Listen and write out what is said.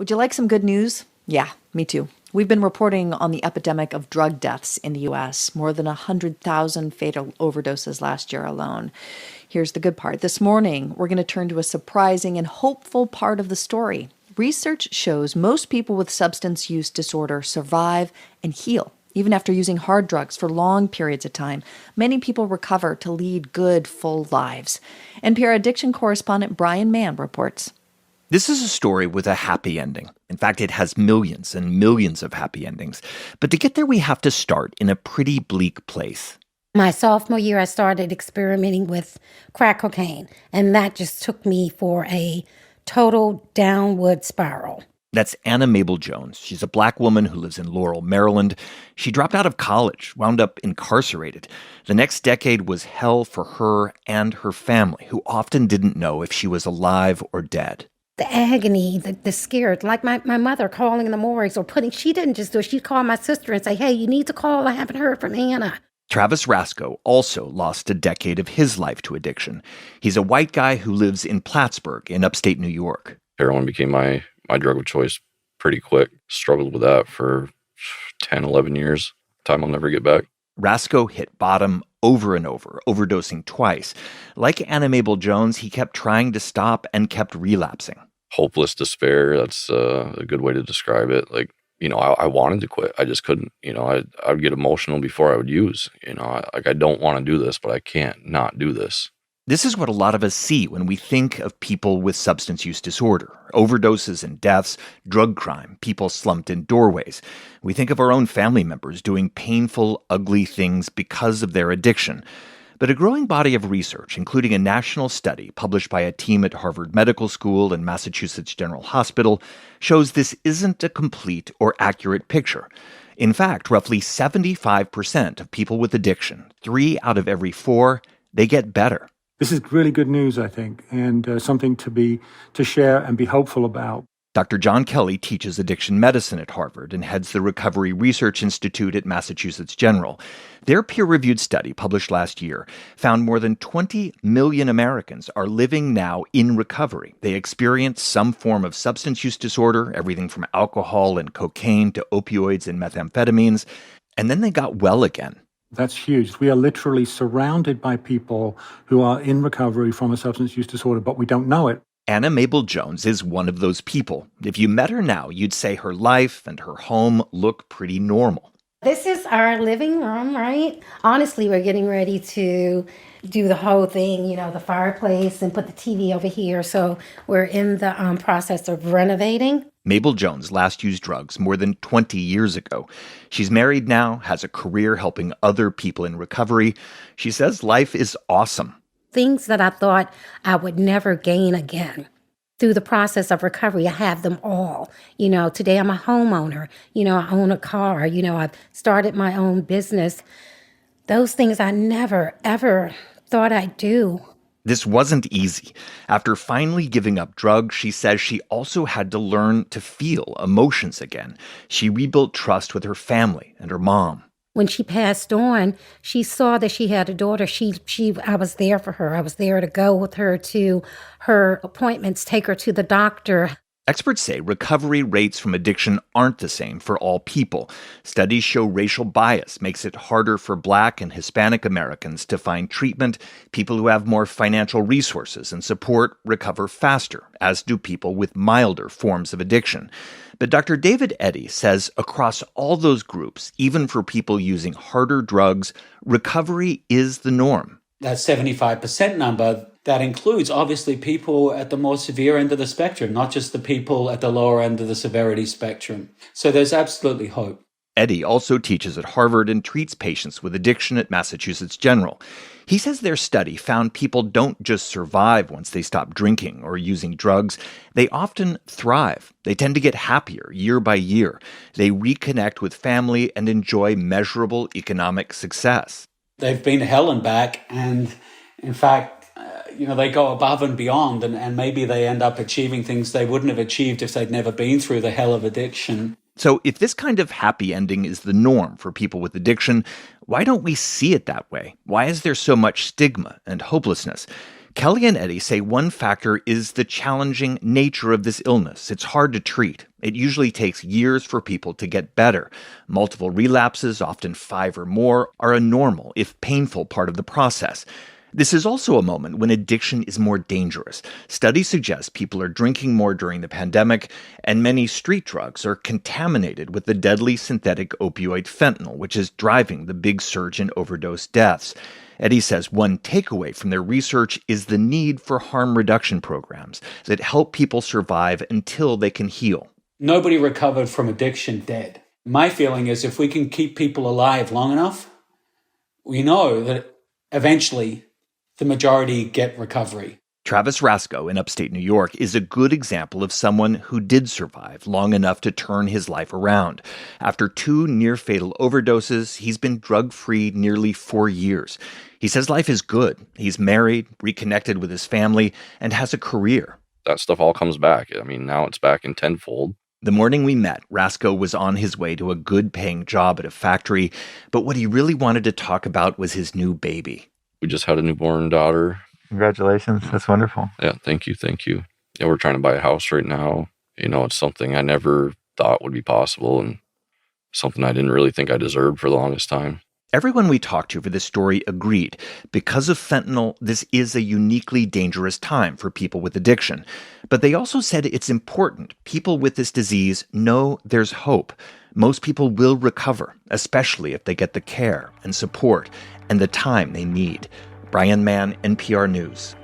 Would you like some good news? Yeah, me too. We've been reporting on the epidemic of drug deaths in the U.S., more than 100,000 fatal overdoses last year alone. Here's the good part. This morning, we're going to turn to a surprising and hopeful part of the story. Research shows most people with substance use disorder survive and heal, even after using hard drugs for long periods of time. Many people recover to lead good, full lives. NPR addiction correspondent Brian Mann reports. This is a story with a happy ending. In fact, it has millions and millions of happy endings. But to get there, we have to start in a pretty bleak place. My sophomore year, I started experimenting with crack cocaine, and that just took me for a total downward spiral. That's Anna Mabel Jones. She's a Black woman who lives in Laurel, Maryland. She dropped out of college, wound up incarcerated. The next decade was hell for her and her family, who often didn't know if she was alive or dead. The agony, the scared, like my mother calling in the morgues or she didn't just do it. She'd call my sister and say, hey, you need to call. I haven't heard from Anna. Travis Rasco also lost a decade of his life to addiction. He's a white guy who lives in Plattsburgh in upstate New York. Heroin became my drug of choice pretty quick. Struggled with that for 10, 11 years. Time I'll never get back. Rasco hit bottom over and over, overdosing twice. Like Anna Mabel Jones, he kept trying to stop and kept relapsing. Hopeless despair, that's a good way to describe it. I wanted to quit. I just couldn't. I would get emotional before I would use. I don't want to do this, but I can't not do this. This is what a lot of us see when we think of people with substance use disorder. Overdoses and deaths, drug crime, people slumped in doorways. We think of our own family members doing painful, ugly things because of their addiction. But a growing body of research, including a national study published by a team at Harvard Medical School and Massachusetts General Hospital, shows this isn't a complete or accurate picture. In fact, roughly 75% of people with addiction, 3 out of every 4, they get better. This is really good news, I think, and something to share and be hopeful about. Dr. John Kelly teaches addiction medicine at Harvard and heads the Recovery Research Institute at Massachusetts General. Their peer-reviewed study, published last year, found more than 20 million Americans are living now in recovery. They experience some form of substance use disorder, everything from alcohol and cocaine to opioids and methamphetamines, and then they got well again. That's huge. We are literally surrounded by people who are in recovery from a substance use disorder, but we don't know it. Anna Mabel Jones is one of those people. If you met her now, you'd say her life and her home look pretty normal. This is our living room, right? Honestly, we're getting ready to do the whole thing, the fireplace and put the TV over here. So we're in the process of renovating. Mabel Jones last used drugs more than 20 years ago. She's married now, has a career helping other people in recovery. She says life is awesome. Things that I thought I would never gain again. Through the process of recovery, I have them all. Today I'm a homeowner. I own a car. I've started my own business. Those things I never, ever thought I'd do. This wasn't easy. After finally giving up drugs, she says she also had to learn to feel emotions again. She rebuilt trust with her family and her mom. When she passed on, she saw that she had a daughter. I was there for her. I was there to go with her to her appointments, take her to the doctor. Experts say recovery rates from addiction aren't the same for all people. Studies show racial bias makes it harder for Black and Hispanic Americans to find treatment. People who have more financial resources and support recover faster, as do people with milder forms of addiction. But Dr. David Eddy says across all those groups, even for people using harder drugs, recovery is the norm. That 75% number, that includes obviously people at the more severe end of the spectrum, not just the people at the lower end of the severity spectrum. So there's absolutely hope. Eddy also teaches at Harvard and treats patients with addiction at Massachusetts General. He says their study found people don't just survive once they stop drinking or using drugs. They often thrive. They tend to get happier year by year. They reconnect with family and enjoy measurable economic success. They've been to hell and back, and in fact, they go above and beyond, and maybe they end up achieving things they wouldn't have achieved if they'd never been through the hell of addiction. So if this kind of happy ending is the norm for people with addiction, why don't we see it that way? Why is there so much stigma and hopelessness? Kelly and Eddie say one factor is the challenging nature of this illness. It's hard to treat. It usually takes years for people to get better. Multiple relapses, often 5 or more, are a normal, if painful, part of the process. This is also a moment when addiction is more dangerous. Studies suggest people are drinking more during the pandemic, and many street drugs are contaminated with the deadly synthetic opioid fentanyl, which is driving the big surge in overdose deaths. Eddie says one takeaway from their research is the need for harm reduction programs that help people survive until they can heal. Nobody recovered from addiction dead. My feeling is if we can keep people alive long enough, we know that eventually the majority get recovery. Travis Rasco in upstate New York is a good example of someone who did survive long enough to turn his life around. After 2 near-fatal overdoses, he's been drug-free nearly 4 years. He says life is good. He's married, reconnected with his family, and has a career. That stuff all comes back. I mean, now it's back in tenfold. The morning we met, Rasco was on his way to a good-paying job at a factory, but what he really wanted to talk about was his new baby. We just had a newborn daughter. Congratulations. That's wonderful. Yeah, thank you. Yeah, we're trying to buy a house right now. It's something I never thought would be possible and something I didn't really think I deserved for the longest time. Everyone we talked to for this story agreed. Because of fentanyl, this is a uniquely dangerous time for people with addiction. But they also said it's important people with this disease know there's hope. Most people will recover, especially if they get the care and support and the time they need. Brian Mann, NPR News.